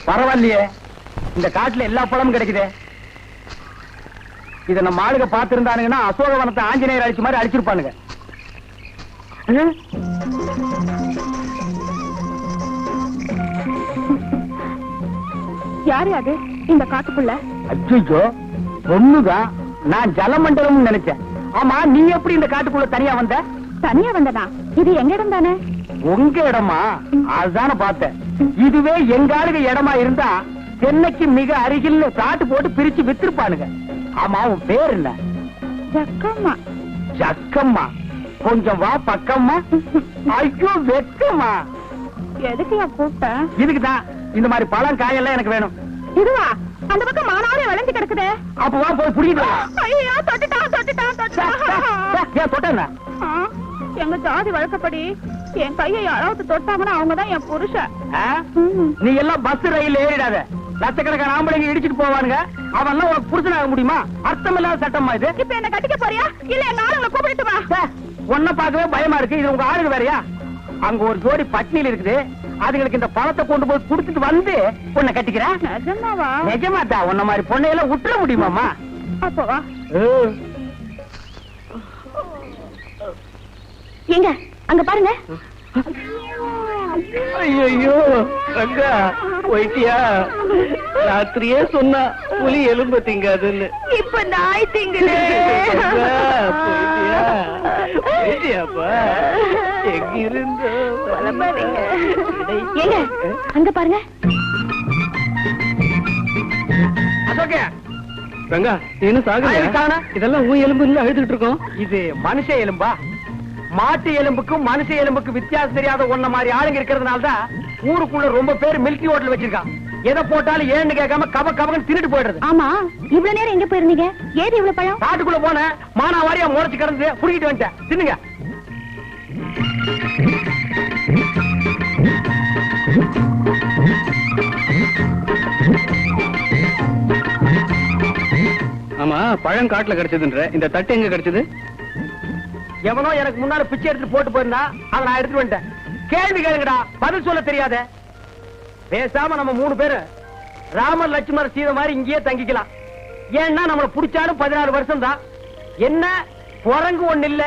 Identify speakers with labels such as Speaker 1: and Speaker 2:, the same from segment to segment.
Speaker 1: பரவாயில்லையே, இந்த காட்டுல எல்லா பழமும் கிடைக்குதே. இத நம்ம ஆளுக பாத்துருந்தானுங்கன்னா அசோகவனத்தை ஆஞ்சநேயர் அழிச்ச மாதிரி அழிச்சிருப்பானுங்க.
Speaker 2: யாரு அது இந்த காட்டுக்குள்ள?
Speaker 1: அச்சோ, பொண்ணுதான். நான் ஜலமண்டலம் நினைச்சேன். ஆமா, நீ எப்படி இந்த காட்டுக்குள்ள தனியா வந்த?
Speaker 2: தனியா வந்தனா? இது எங்க இடம் தானே?
Speaker 1: உங்க இடமா? அதுதானே பார்த்தேன். இதுவே எங்க ஆளுக இடமா இருந்தா சென்னைக்கு மிக அருகில் காட்டு போட்டு பிரிச்சு வித்திருப்பானுங்க. ஆமா, உன் பேர் என்ன?
Speaker 2: ஜக்கம்மா.
Speaker 1: ஜக்கம்மா? கொஞ்சம் வா பக்கம்மா. ஐயோ வெக்கம்மா.
Speaker 2: எதுக்குயா கூப்பிட்ட?
Speaker 1: இதுக்குதான். இந்த மாதிரி பழம் காயெல்லாம் எனக்கு வேணும்.
Speaker 2: இதுவா? அந்த பக்கம் மானாவே வளைஞ்சு கிடக்குதே.
Speaker 1: அப்ப வா போய் புடிக்கிட்டு வா.
Speaker 2: ஐயோ, தொட்டுட்டான்.
Speaker 1: ஏன் தொட்டா?
Speaker 2: எங்க ஜாதி வழக்கப்படி என் கையை யாராவது தொட்டாங்கன்னா அவங்கதான் என் புருஷன்.
Speaker 1: நீ எல்லாம் பஸ் ரயில் ஏறிடாத. லட்சக்கணக்கான ஆம்பளைங்க இடிச்சிட்டு போவானுங்க. அவன் உனக்கு புருஷனாக முடியுமா? அர்த்தம் இல்லாத சட்டமா இது?
Speaker 2: இப்ப என்ன கட்டிக்க போறியா இல்ல எங்க ஆளுங்களை கூப்பிட்டு வா?
Speaker 1: உன்ன பார்க்கவே பயமா இருக்கு. இது உங்க ஆளுங்க வேறையா? அங்க ஒரு ஜோடி பட்னியில் இருக்குது. அதுங்களுக்கு இந்த பணத்தை கொண்டு போய் குடுத்துட்டு வந்து உன்னை கட்டிக்கிறேன்.
Speaker 2: நிஜமாவா?
Speaker 1: நிஜமாதா. உன்ன மாதிரி பொண்ணையெல்லாம் விட்டுற முடியுமாமா?
Speaker 2: அப்போ வா. எங்க அங்க பாருங்க.
Speaker 1: ஐயோ ரங்கா, போயிட்டியா? ராத்திரியே சொன்னா புலி எலும்பு திங்காதுன்னு.
Speaker 2: இப்ப நாய் திங்குது.
Speaker 1: போயிட்டியாப்பா? எங்க இருந்தோ
Speaker 2: எங்க அங்க பாருங்க.
Speaker 1: அசோகே,
Speaker 3: ரங்கா, என்ன சாகுங்க? இதெல்லாம் உன் எலும்பு இல்ல அழுதுட்டு இருக்கோம்.
Speaker 1: இது மனுஷ எலும்பா? மாட்டு எலும்புக்கும் மனுஷ எலும்புக்கு வித்தியாசம் தெரியாத ஒன்ன மாதிரி ஆளுங்க இருக்கிறதுனால தான் ஊருக்குள்ள ரொம்ப பேர் மில்கி ஹோட்டல் வச்சிருக்கான். எதை போட்டாலும் ஏன்னு கேட்காம கபன்னு தின்னுட்டு போயிடுறது.
Speaker 2: ஆமா, இவ்வளவு நேரம் எங்க போயிருந்தீங்க? ஏது இவ்வளவு பழம்?
Speaker 1: காட்டுக்குள்ள போன மானாவாரியா முளைச்சு கிடந்து புடிக்கிட்டு வந்துட்டேன். தின்னுங்க.
Speaker 3: ஆமா, பழம் காட்டுல கிடைச்சதுன்ற இந்த தட்டு எங்க கிடைச்சது?
Speaker 1: எவனோ எனக்கு முன்னால பிச்சை எடுத்துட்டு போட்டு போயிருந்தா அதை நான் எடுத்துட்டு வந்துட்டேன். கேள்வி கேளுங்கடா, பதில் சொல்ல தெரியாத. பேசாம நம்ம 3 பேரு ராமர் லட்சுமணர் சீதை மாதிரி இங்கேயே தங்கிக்கலாம். ஏன்னா நம்மள புடிச்சாலும் 14 வருஷம் தான். என்ன குரங்கு ஒண்ணு இல்ல.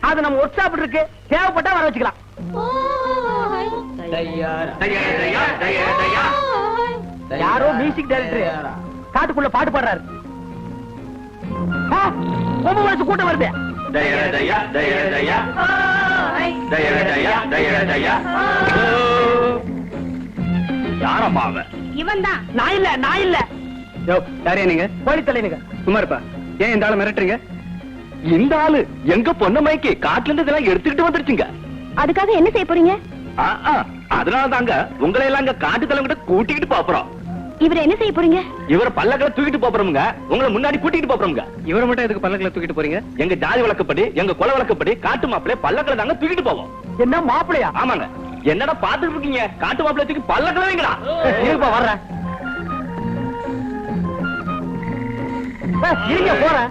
Speaker 1: அது நம்ம ஒர்க் ஷாப் இருக்கு, தேவைப்பட்டா வர வச்சுக்கலாம். யாரோ மியூசிக் டைரக்டர் காட்டுக்குள்ள பாட்டு பாடுறாரு. ரொம்ப மனசு கூட்டம் வருது.
Speaker 3: யாரம்மா அவன்?
Speaker 2: இவன் தான்.
Speaker 1: நான் இல்ல.
Speaker 3: யாரையா நீங்க?
Speaker 1: போலித்தலைனுங்க.
Speaker 3: சும்மா இருப்பா. ஏன் இந்த ஆளு மிரட்டுறீங்க?
Speaker 4: இந்த ஆளு எங்க பொண்ணமைக்கு காட்டுல இருந்து இதெல்லாம் எடுத்துக்கிட்டு வந்துருச்சுங்க.
Speaker 2: அதுக்காக என்ன செய்ய போறீங்க?
Speaker 4: அதனால தாங்க உங்களை எல்லாம் இங்க காட்டு தலைவங்கிட்ட கூட்டிக்கிட்டு போறோம்.
Speaker 2: இவரை என்ன செய்ய போறீங்க?
Speaker 4: இவரை பல்லக்களை தூக்கிட்டு போறோமுங்க. உங்களை முன்னாடி கூட்டிட்டு போறோமுங்க.
Speaker 3: இவரை மட்டும் எதுக்கு பல்லக்கில தூக்கிட்டு போறீங்க?
Speaker 4: எங்க ஜாதி வழக்கப்படி, எங்க குல வழக்கப்படி காட்டு மாப்பிள்ளை பல்லக்களை தாங்க தூக்கிட்டு போவோம்.
Speaker 1: என்ன மாப்பிளையா?
Speaker 4: ஆமாங்க. என்னடா பாத்துட்டு இருக்கீங்க? காட்டு மாப்பிள்ளை தூக்கி பல்லக்களை வைங்கடா.
Speaker 1: இருப்பா வர்றேன். இருங்க போறேன்.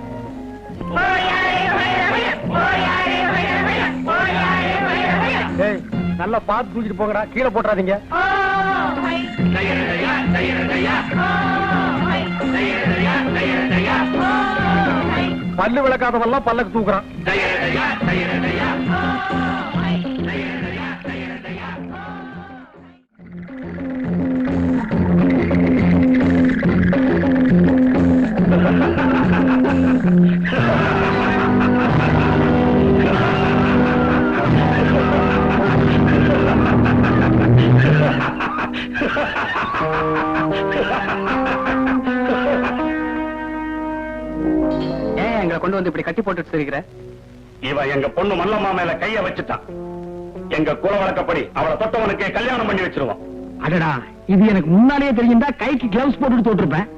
Speaker 1: நல்லா பார்த்து தூக்கிட்டு போங்கடா, கீழே போட்டுறாதீங்க. பல்லு விளக்காதவெல்லாம் பல்லக்கு தூக்குறான்.
Speaker 3: ஏன் எங்களை கொண்டு வந்து இப்படி கட்டி போட்டுட்டு இருக்கிற?
Speaker 4: இவன் எங்க பொண்ணு மல்லம்மா மேல கைய வச்சுட்டான். எங்க குல வழக்கப்படி அவளை தொட்டவனுக்கே கல்யாணம் பண்ணி வச்சிருவோம்.
Speaker 1: அடடா, இது எனக்கு முன்னாலேயே தெரியுந்தா கைக்கு கிளவுஸ் போட்டுட்டு தோற்றிருப்பேன்.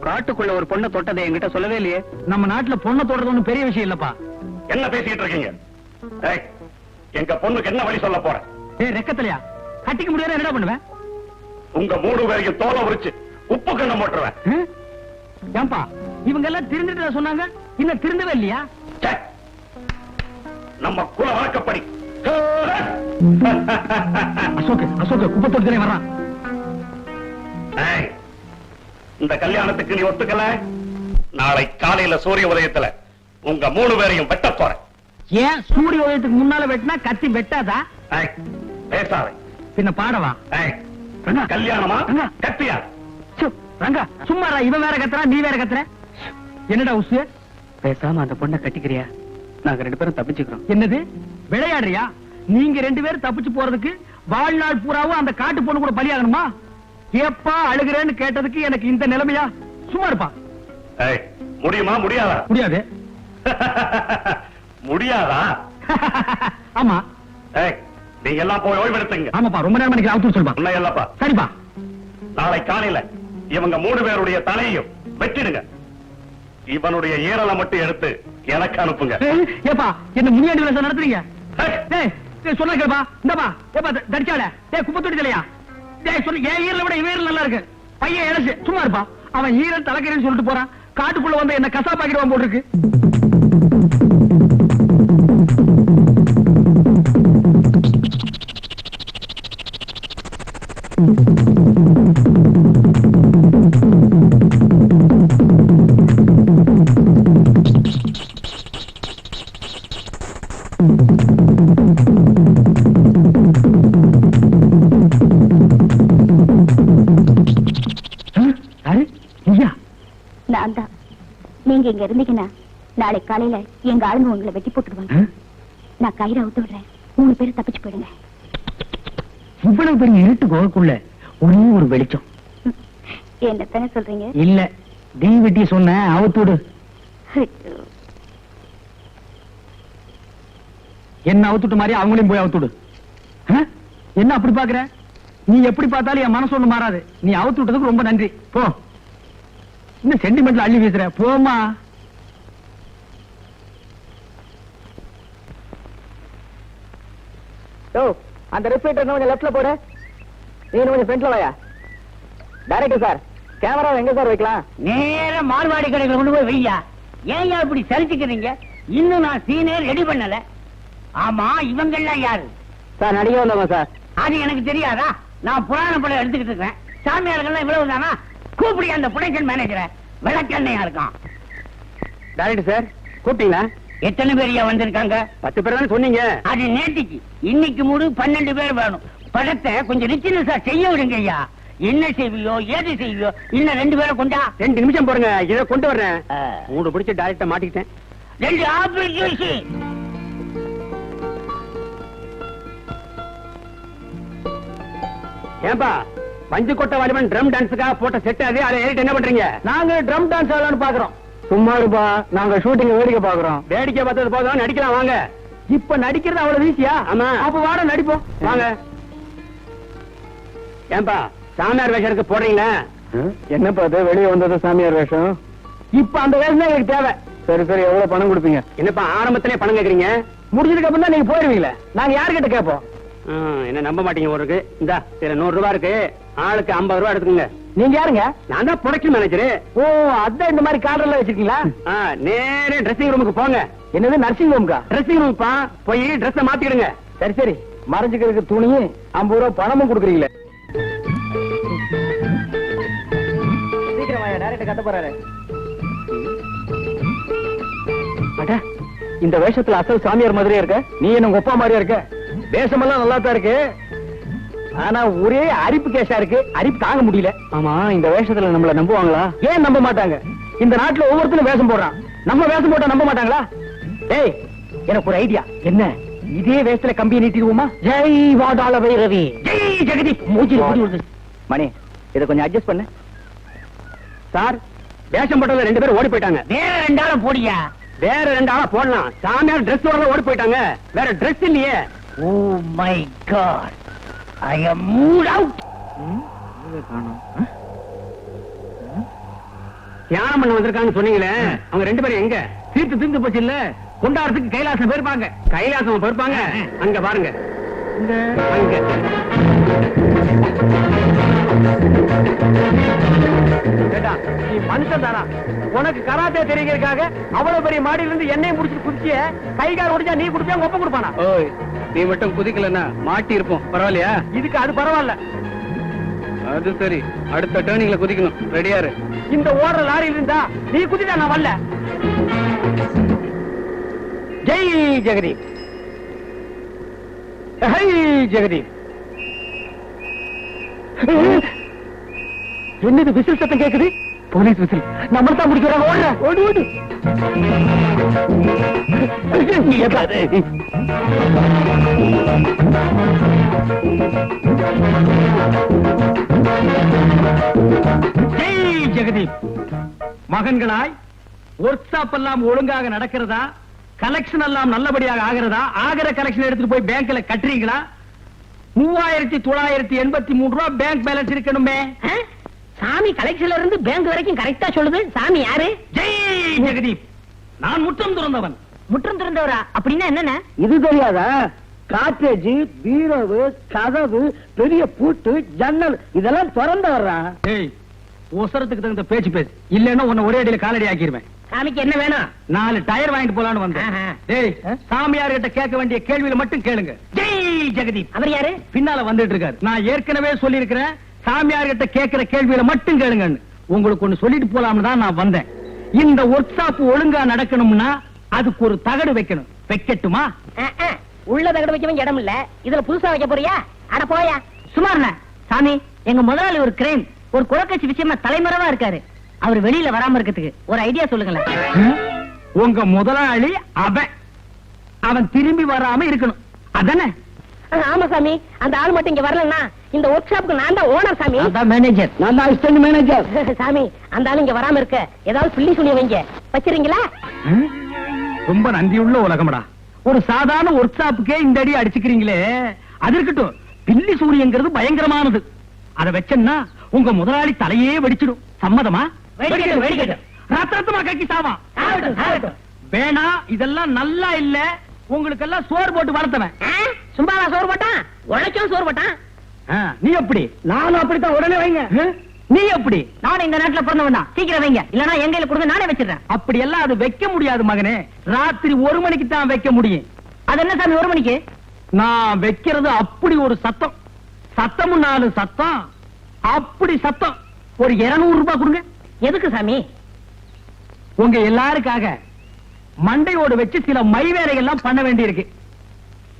Speaker 3: காட்டுக்குள்ள ஒரு பொண்ணை தொட்டதை என்கிட்ட சொல்லவே இல்லையே.
Speaker 1: நம்ம நாட்டுல பொண்ணை தொடுறது ஒண்ணும் பெரிய விஷயம் இல்லப்பா.
Speaker 4: என்ன பேசிட்டு இருக்கீங்க? எங்க பொண்ணுக்கு என்ன வழி சொல்ல போற?
Speaker 1: ரெக்கத்திலையா கட்டிக்க முடியாது? என்னடா பண்ணுவேன்?
Speaker 4: உங்க 3 பேரையும் தோலை உரிச்சு உப்பு கண்ணம் போட்டுருவேன்.
Speaker 1: ஏன்பா இவங்க எல்லாம் திருந்துட்டு சொன்னாங்க, இன்னும் திருந்தவே இல்லையா?
Speaker 4: நம்ம குல வழக்கப்படி.
Speaker 1: அசோக் குப்பை தொட்டுதே வர்றான்.
Speaker 4: ஏய், இந்த கல்யாணத்துக்கு நீ ஒத்துக்கல, நாளை காலையில சூரிய உதயத்துல உங்க 3 பேரையும் வெட்ட போறேன்.
Speaker 1: ஏன் சூரிய உதயத்துக்கு முன்னால வெட்டினா கத்தி வெட்டாதா?
Speaker 4: ஏய், பேசாதே.
Speaker 1: பின்ன பாடவா?
Speaker 4: ஏய், கல்யாணமா கத்தியா?
Speaker 1: ரங்கா சும்மாரா, இவன் வேற கத்துறா, நீ வேற கத்துற. என்னடா உசு?
Speaker 3: பேசாம அந்த பொண்ணை கட்டிக்கிறியா? நாங்க 2 பேரும் தப்பிச்சுக்கிறோம்.
Speaker 1: என்னது விளையாடுறியா? நீங்க 2 பேரும் தப்பிச்சு போறதுக்கு வாழ்நாள் பூராவும் அந்த காட்டு பொண்ணு கூட பலியாகணுமா? ஏப்பா அழுகிறேன்னு கேட்டதுக்கு எனக்கு இந்த நிலைமையா? சும்மா இருப்பா.
Speaker 4: ஏய், முடியுமா முடியாதா?
Speaker 1: முடியாது.
Speaker 4: முடியாதா?
Speaker 1: ஆமா.
Speaker 4: ஏய், நீங்க எல்லாம் போய் ஓய்வெடுத்துங்க.
Speaker 1: ஆமாப்பா, ரொம்ப நேரம் எனக்கு அவுத்து சொல்லுப்பா.
Speaker 4: உன்னை இல்லப்பா.
Speaker 1: சரிப்பா.
Speaker 4: நாளை காலையில இவங்க 3 பேருடைய தலையையும் வெட்டிடுங்க. இவனுடைய ஈரலை மட்டும் எடுத்து எனக்கு அனுப்புங்க.
Speaker 1: ஏப்பா என்ன முனியாண்டி வேலை நடத்துறீங்க?
Speaker 4: ஏய்,
Speaker 1: சொன்ன கேப்பா. இந்தப்பா ஏப்பா தடிச்சால குப்பை தொட்டி தலையா? சொல்லு, ஏன் ஈரலை விட இவன் ஈரல் நல்லா இருக்கு. பையன் இழச்சு சும்மா இருப்பா. அவன் ஈரல் தலைக்கிறேன்னு சொல்லிட்டு போறான். காட்டுக்குள்ள வந்து என்ன கசாப்பாக்கிடுவான் போட்டுருக்கு.
Speaker 2: நான் தான். நீங்க இங்க இருந்தீங்கன்னா நாளை காலையில எங்க ஆளுங்க உங்களை வெட்டி போட்டுருவாங்க. நான் கயிறு அவுத்து விடுறேன். 3 பேரும் தப்பிச்சு போயிடுங்க.
Speaker 1: இவ்வளவு பெரிய இருட்டு கோகுள்ள ஒரே ஒரு வெளிச்சம்.
Speaker 2: என்னத்தானே சொல்றீங்க?
Speaker 1: இல்ல, தீ வெட்டி சொன்ன அவுத்துடு. என்ன அவுத்துட்டு மாதிரி அவங்களையும் போய் அவுத்துடு. என்ன அப்படி பாக்குற? நீ எப்படி பார்த்தாலும் என் மனசு ஒண்ணு மாறாது. நீ அவுத்து விட்டதுக்கு ரொம்ப நன்றி. போ. இன்னும் சென்டிமெண்ட்ல அள்ளி வீசுற. போமா. அந்த ரிப்பீட்டர் கொஞ்சம் லெஃப்ட்ல போடு. நீ கொஞ்சம் ஃப்ரண்ட்ல வாயா. டைரக்டர் சார், கேமரா எங்க சார் வைக்கலாம்?
Speaker 5: நேர மார்வாடி கடைகளை கொண்டு போய் வையா. ஏன் இப்படி சரிச்சுக்கிறீங்க? இன்னும் நான் சீனே ரெடி பண்ணல. ஆமா, இவங்க எல்லாம் யாரு?
Speaker 1: சார் நடிகை வந்தவங்க சார்.
Speaker 5: அது எனக்கு தெரியாதா? நான் புராண படம் எடுத்துக்கிட்டு இருக்கேன். சாமியார்கள்லாம் இவ்வளவு தானா? கூப்பிடி அந்த ப்ரொடக்ஷன் மேனேஜரை. விளக்கண்ணையா இருக்கான்.
Speaker 1: டைரக்டர் சார் கூப்பிட்டீங்களா?
Speaker 5: எத்தனை பேரையா வந்திருக்காங்க?
Speaker 1: 10 பேர் தானே சொன்னீங்க.
Speaker 5: அது நேற்றுக்கு. இன்னைக்கு மூடு 12 பேர் வேணும். படத்தை கொஞ்சம் ரிச்சினஸா செய்ய விடுங்க ஐயா. என்ன செய்வியோ ஏது செய்வியோ. இன்னும் 2 பேரை கொண்டா.
Speaker 1: 2 நிமிஷம் போடுங்க, இதை கொண்டு வர்றேன். 3 பிடிச்சு டைரக்டா மாட்டிக்கிட்டேன்.
Speaker 5: 2 ஆப்ரேஷன்.
Speaker 1: ஏன்பா பஞ்சு கொட்ட வாலிபன் ட்ரம் டான்ஸுக்காக போட்ட செட் அது. அதை ஏறிட்டு என்ன பண்றீங்க? நாங்க ட்ரம் டான்ஸ் ஆடலாம்னு பாக்குறோம். சும்மா இருப்பா, நாங்க ஷூட்டிங் வேடிக்கை பாக்குறோம். வேடிக்கை பார்த்தது போதும், நடிக்கலாம் வாங்க. இப்ப நடிக்கிறது அவ்வளவு ஈஸியா? ஆமா. அப்ப வாட நடிப்போம் வாங்க. ஏன்பா சாமியார் வேஷம் இருக்கு போடுறீங்களா? என்னப்பா அது வெளியே வந்தது சாமியார் வேஷம்? இப்ப அந்த வேஷம் தான் எனக்கு தேவை. சரி சரி, எவ்வளவு பணம் கொடுப்பீங்க? என்னப்பா ஆரம்பத்திலே பணம் கேக்குறீங்க? முடிஞ்சதுக்கு அப்புறம் தான் நீங்க போயிருவீங்களே. நாங்க யாருக்கிட்ட கேட்போம்? என்ன நம்ப மாட்டீங்க ஒரு இருக்கு. இந்த இதுல 100 ரூபாய் இருக்கு. ஆளுக்கு 50 ரூபாய் எடுத்துக்கங்க. நீங்க யாருங்க? நான் தான் ப்ரொடக்ஷன் மேனேஜர். ஓ, அதான் இந்த மாதிரி கார்டர்ல வச்சிருக்கீங்களா? நேரே ட்ரெஸ்ஸிங் ரூமுக்கு போங்க. என்னது நர்சிங் ரூமுக்கா? ட்ரெஸ்ஸிங் ரூமுப்பா. போய் ட்ரெஸ்ஸ மாத்திக்கிடுங்க. சரி சரி, மறைஞ்சுக்கிறதுக்கு துணியும் 50 ரூபாய் பணமும் கொடுக்குறீங்களே. சீக்கிரம் வாயா, டைரக்டர் கட்ட போறாரு. அட, இந்த வேஷத்துல அசல் சாமியார் மாதிரியே இருக்க. நீ என்ன உங்க அப்பா மாதிரியா இருக்க? வேஷமெல்லாம் நல்லா தான் இருக்கு. ஆனா ஒரே அரிப்பு கேஷா இருக்கு. அரிப்பு தாங்க முடியல. ஆமா, இந்த வேஷத்துல நம்மள நம்புவாங்களா? ஏன் நம்ப மாட்டாங்க? இந்த நாட்டுல ஒவ்வொருத்தரும் வேஷம் போடுறான். நம்ம வேஷம் போட்டா நம்ப மாட்டாங்களா? டேய், எனக்கு ஒரு ஐடியா. என்ன? இதே வேஷத்துல கம்பியை நீட்டிடுவோமா? ஜெய் வாடாள வைரவி, ஜெய் ஜெகதீப். மூஞ்சி மூடி மணி, இதை கொஞ்சம் அட்ஜஸ்ட் பண்ணு. சார், வேஷம் போட்டதுல 2 பேர் ஓடி போயிட்டாங்க.
Speaker 5: வேற 2 ஆளை போடியா.
Speaker 1: வேற 2 ஆளா போடலாம். சாமியார் டிரெஸ் ஓடி போயிட்டாங்க. வேற டிரெஸ் இல்லையே.
Speaker 5: Oh my god, I am mood out.
Speaker 1: தியானம் பண்ண வந்திருக்காங்கன்னு சொன்னீங்களே, அவங்க 2 பேரும் எங்க? தீர்த்து தீர்ந்து போச்சு இல்ல. கொண்டாடுறதுக்கு கைலாசம் போயிருப்பாங்க. கைலாசம் போயிருப்பாங்க. அங்க பாருங்க. அங்க நீ மனுஷன் தானா? உனக்கு கராத்தே தெரிகிறதுக்காக அவ்வளவு பெரிய மாடியில இருந்து எண்ணெய் முடிச்சுட்டு குதிச்சிய. கைகால் ஒடிச்சா நீ குடிப்பியா, ஒப்ப கொடுப்பானா?
Speaker 3: ஓய், நீ மட்டும் குதிக்கலன்னா மாட்டி இருப்போம். பரவாயில்லையா?
Speaker 1: இதுக்கு அது பரவாயில்ல.
Speaker 3: அது சரி, அடுத்த டேர்னிங்ல குதிக்கணும். ரெடியாரு.
Speaker 1: இந்த ஓடுற லாரி இருந்தா நீ குதிதா, நான் வரல. ஜெய் ஜெகதீப், ஹை ஜெகதீப். என்னது விசில் சத்தம் கேக்குது? Police whistle. நம்ம தான் முடிக்கிறாங்க. ஓடுற, ஓடு ஓடு. ஜெய் ஜெகதீப். மகன்களாய், ஒர்க் ஷாப் எல்லாம் ஒழுங்காக நடக்கிறதா? கலெக்ஷன் எல்லாம் நல்லபடியாக ஆகிறதா? ஆகிற கலெக்ஷன் எடுத்துட்டு போய் பேங்க்ல கட்டுறீங்களா? 3983 ரூபாய் பேங்க் பேலன்ஸ் இருக்கணுமே.
Speaker 5: சாமி கலெக்ஷன்ல இருந்து பேங்க் வரைக்கும் கரெக்டா சொல்லுது. சாமி யாரு?
Speaker 1: ஜெய் ஜெகதீப். நான் முற்றம் துறந்தவன்.
Speaker 5: முற்றம் திறந்தவரா? அப்படின்னா என்னென்ன?
Speaker 1: இது தெரியாதா? காட்டேஜ், பீரோவு, கதவு, பெரிய பூட்டு, ஜன்னல் இதெல்லாம் திறந்து வர்றான். ஏய், ஒசரத்துக்கு தகுந்த பேச்சு பேசு, இல்லன்னா உன்னை ஒரே அடியில காலடி ஆக்கிடுவேன்.
Speaker 5: சாமிக்கு என்ன வேணும்?
Speaker 1: 4 டயர் வாங்கிட்டு போலான்னு வந்தேன். டேய், சாமியார் கிட்ட கேட்க வேண்டிய கேள்வியில மட்டும் கேளுங்க. ஜெய் ஜெகதீப்.
Speaker 5: அவர் யாரு?
Speaker 1: பின்னால வந்துட்டு இருக்காரு. நான் ஏற்கனவே சொல்லி இருக்கிறேன், சாமியார் கிட்ட கேட்கிற கேள்வியில மட்டும் கேளுங்கன்னு. உங்களுக்கு ஒண்ணு சொல்லிட்டு போலாம்னு தான் நான் வந்தேன். இந்த ஒர்க் ஷாப் ஒழுங்கா நடக்கணும்னா அதுக்கு ஒரு தகடு வைக்கணும். வைக்கட்டுமா?
Speaker 5: உள்ள தகடு வைக்கவும் இடம் இல்ல, இதுல புதுசா வைக்க போறியா? அட போயா. சுமார்ண்ண சாமி, எங்க முதலாளி ஒரு கிரைம், ஒரு குலக்கட்சி விஷயமா தலைமறைவா இருக்காரு. அவர் வெளியில வராம இருக்கிறதுக்கு ஒரு ஐடியா சொல்லுங்களேன்.
Speaker 1: உங்க முதலாளி அவன் திரும்பி வராம இருக்கணும், அதானே?
Speaker 5: ஆமா சாமி, அந்த ஆள் மட்டும் இங்க வரலன்னா இந்த ஒர்க் ஷாப்புக்கு நான் தான் ஓனர் சாமி.
Speaker 1: மேனேஜர். நான் தான் அசிஸ்டன்ட் மேனேஜர்.
Speaker 5: சாமி, அந்த ஆள் இங்க வராம இருக்க ஏதாவது பிள்ளி சொல்லி வைங்க. வச்சிருங்களா?
Speaker 1: ரொம்ப நன்றியுள்ள உலகம்டா. ஒரு சாதாரண ஒர்க் ஷாப்புக்கே இந்த அடி அடிச்சுக்கிறீங்களே, அது இருக்கட்டும். பில்லி சூரியங்கிறது பயங்கரமானது. அதை வச்சேன்னா உங்க முதலாளி தலையே வெடிச்சிடும். சம்மதமா? ரத்தமா கக்கி சாவா. வேணா, இதெல்லாம் நல்லா இல்ல. உங்களுக்கு எல்லாம் சோறு போட்டு வளர்த்தவன்.
Speaker 5: சும்மாவா சோறு போட்டான்? உழைச்சும் சோறு போட்டான்.
Speaker 1: நீ எப்படி? நானும் அப்படித்தான். உடனே வைங்க. நீ எப்படி?
Speaker 5: நானும் இந்த நாட்டுல பிறந்தவன் தான். சீக்கிரம் வைங்க, இல்லன்னா எங்க கையில கொடுங்க, நானே வச்சிடறேன்.
Speaker 1: அப்படி எல்லாம் அது வைக்க முடியாது மகனே. ராத்திரி 1 மணிக்கு தான் வைக்க முடியும்.
Speaker 5: அது என்ன சாமி 1 மணிக்கு?
Speaker 1: நான் வைக்கிறது அப்படி ஒரு சத்தம். சத்தமும் 4 சத்தம். அப்படி சத்தம். ஒரு 200 ரூபாய் கொடுங்க.
Speaker 5: எதுக்கு சாமி?
Speaker 1: உங்க எல்லாருக்காக மண்டையோடு வச்சு சில மை வேலைகள்லாம் பண்ண வேண்டி இருக்கு.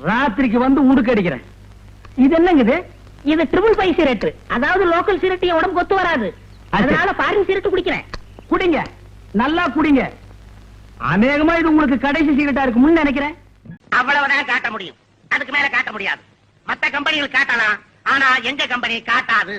Speaker 1: ராத்திரிக்கு வந்து உடுக்கடிக்கிறேன். இது என்னங்குது?
Speaker 5: இது ட்ரிபிள் 5 சிகரெட். அதாவது லோக்கல் சிகரெட் என் உடம்பு கொத்து வராது. அதனால ஃபாரின் சிகரெட் குடிக்கிறேன்.
Speaker 1: குடிங்க, நல்லா குடிங்க. அநேகமா இது உங்களுக்கு கடைசி சிகரெட்டா இருக்கும்னு நினைக்கிறேன்.
Speaker 5: அவ்வளவுதான் காட்ட முடியும், அதுக்கு மேல காட்ட முடியாது. மத்த கம்பெனிகள் காட்டலாம், ஆனா எங்க கம்பெனி காட்டாது.